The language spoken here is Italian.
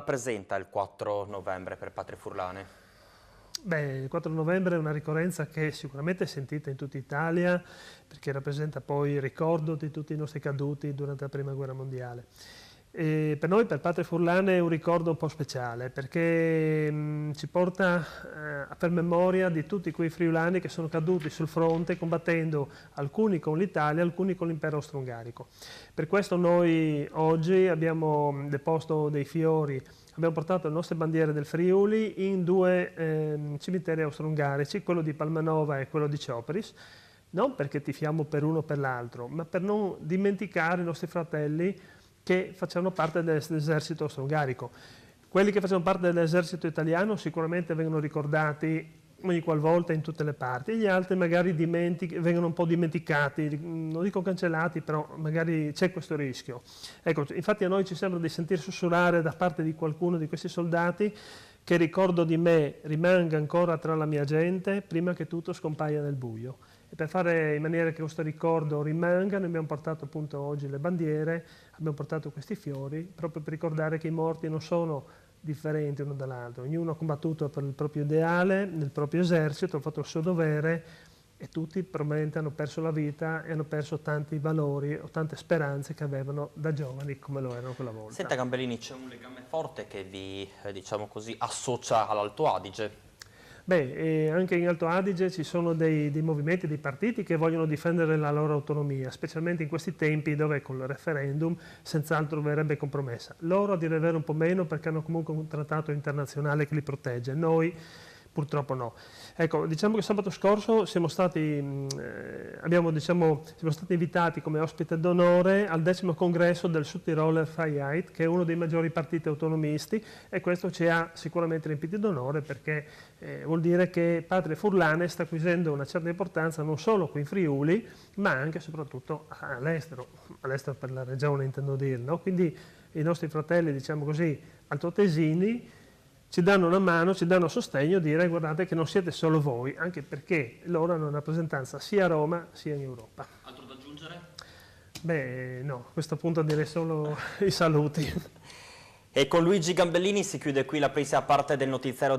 Rappresenta il 4 novembre per Patria Furlane? Beh, il 4 novembre è una ricorrenza che sicuramente è sentita in tutta Italia, perché rappresenta poi il ricordo di tutti i nostri caduti durante la Prima Guerra Mondiale. E per noi, per Patria Furlane, è un ricordo un po' speciale, perché ci porta a far memoria di tutti quei friulani che sono caduti sul fronte combattendo alcuni con l'Italia, alcuni con l'impero austro-ungarico. Per questo noi oggi abbiamo deposto dei fiori, abbiamo portato le nostre bandiere del Friuli in due cimiteri austro-ungarici, quello di Palmanova e quello di Cioperis, non perché tifiamo per uno o per l'altro, ma per non dimenticare i nostri fratelli che facevano parte dell'esercito austro-ungarico. Quelli che facevano parte dell'esercito italiano sicuramente vengono ricordati ogni qualvolta in tutte le parti, gli altri magari vengono un po' dimenticati, non dico cancellati, però magari c'è questo rischio. Ecco, infatti a noi ci sembra di sentir sussurrare da parte di qualcuno di questi soldati che il ricordo di me rimanga ancora tra la mia gente prima che tutto scompaia nel buio. E per fare in maniera che questo ricordo rimanga, noi abbiamo portato appunto oggi le bandiere, abbiamo portato questi fiori, proprio per ricordare che i morti non sono differenti uno dall'altro. Ognuno ha combattuto per il proprio ideale, nel proprio esercito, ha fatto il suo dovere e tutti probabilmente hanno perso la vita e hanno perso tanti valori o tante speranze che avevano da giovani come lo erano quella volta. Senta Gambellini, c'è un legame forte che vi, diciamo così, associa all'Alto Adige? Beh, anche in Alto Adige ci sono dei movimenti, dei partiti che vogliono difendere la loro autonomia, specialmente in questi tempi dove con il referendum senz'altro verrebbe compromessa. Loro a dire il vero un po' meno perché hanno comunque un trattato internazionale che li protegge, noi purtroppo no. Ecco, diciamo che sabato scorso siamo stati invitati come ospite d'onore al 10° congresso del Südtiroler Freiheit, che è uno dei maggiori partiti autonomisti, e questo ci ha sicuramente riempiti d'onore perché vuol dire che Patria Furlane sta acquisendo una certa importanza non solo qui in Friuli, ma anche e soprattutto all'estero per la regione intendo dire, no? Quindi i nostri fratelli, diciamo così, altoatesini, ci danno una mano, ci danno sostegno a dire guardate che non siete solo voi, anche perché loro hanno una rappresentanza sia a Roma sia in Europa. Altro da aggiungere? Beh, no, a questo punto direi solo i saluti. E con Luigi Gambellini si chiude qui la prima parte del notiziario